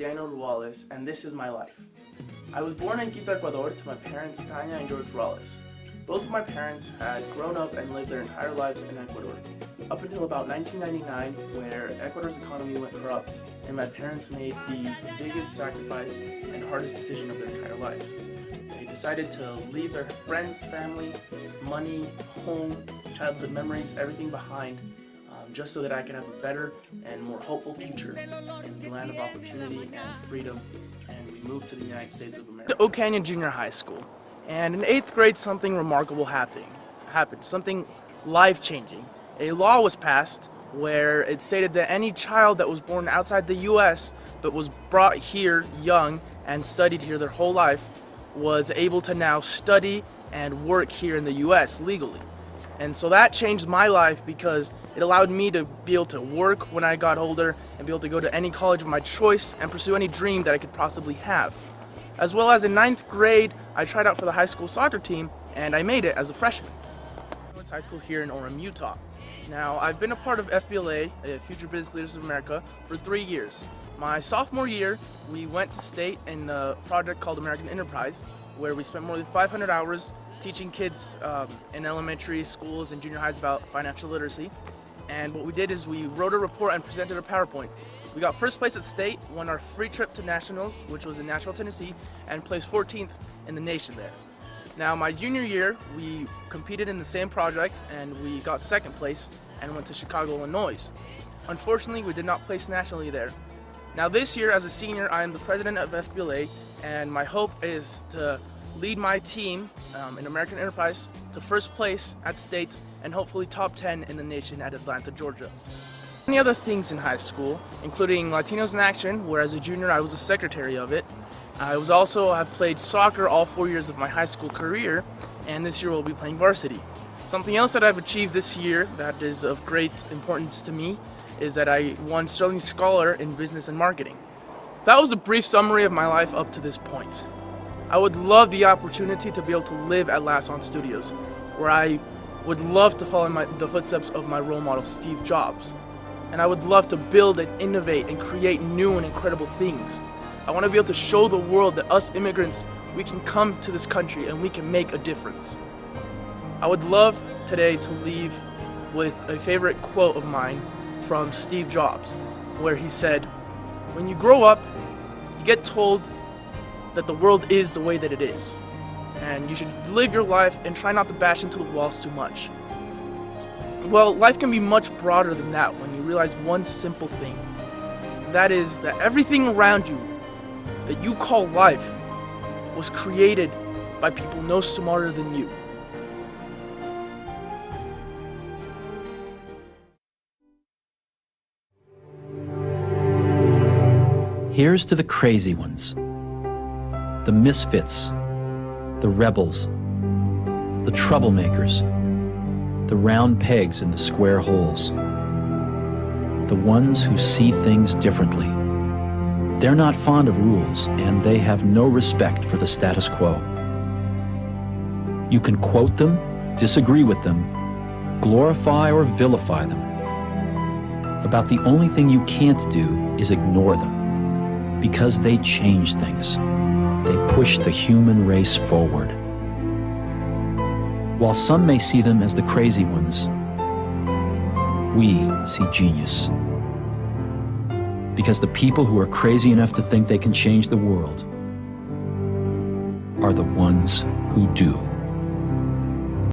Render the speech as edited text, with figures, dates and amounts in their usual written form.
Daniel Ruales, and this is my life. I was born in Quito, Ecuador to my parents Tanya and George Ruales. Both of my parents had grown up and lived their entire lives in Ecuador, up until about 1999, where Ecuador's economy went corrupt and my parents made the biggest sacrifice and hardest decision of their entire lives. They decided to leave their friends, family, money, home, childhood memories, everything behind, just so that I could have a better and more hopeful future in the land of opportunity and freedom, and we moved to the United States of America. Oak Canyon Junior High School, and in 8th grade something remarkable happened, something life-changing. A law was passed where it stated that any child that was born outside the U.S. but was brought here young and studied here their whole life was able to now study and work here in the U.S. legally. And so that changed my life because it allowed me to be able to work when I got older and be able to go to any college of my choice and pursue any dream that I could possibly have. As well as in 9th grade, I tried out for the high school soccer team and I made it as a freshman. I went to high school here in Orem, Utah. Now, I've been a part of FBLA, Future Business Leaders of America, for 3 years. My sophomore year, we went to state in a project called American Enterprise, where we spent more than 500 hours teaching kids in elementary schools and junior highs about financial literacy. And what we did is we wrote a report and presented a PowerPoint. We got first place at state, won our free trip to nationals, which was in Nashville, Tennessee, and placed 14th in the nation there. Now, my junior year, we competed in the same project and we got second place and went to Chicago, Illinois. Unfortunately, we did not place nationally there. Now this year, as a senior, I am the president of FBLA, and my hope is to lead my team in American Enterprise to first place at state and hopefully top 10 in the nation at Atlanta, Georgia. Many other things in high school, including Latinos in Action, where as a junior I was a secretary of it. I have played soccer all 4 years of my high school career, and this year we'll be playing varsity. Something else that I've achieved this year that is of great importance to me is that I won Sterling Scholar in Business and Marketing. That was a brief summary of my life up to this point. I would love the opportunity to be able to live at Lassonde Studios, where I would love to follow the footsteps of my role model, Steve Jobs. And I would love to build and innovate and create new and incredible things. I want to be able to show the world that us immigrants, we can come to this country and we can make a difference. I would love today to leave with a favorite quote of mine from Steve Jobs, where he said, "When you grow up, you get told that the world is the way that it is, and you should live your life and try not to bash into the walls too much." Well, life can be much broader than that when you realize one simple thing, and that is that everything around you that you call life was created by people no smarter than you. Here's to the crazy ones, the misfits, the rebels, the troublemakers, the round pegs in the square holes, the ones who see things differently. They're not fond of rules, and they have no respect for the status quo. You can quote them, disagree with them, glorify or vilify them. About the only thing you can't do is ignore them, because they change things. They push the human race forward. While some may see them as the crazy ones, we see genius. Because the people who are crazy enough to think they can change the world are the ones who do.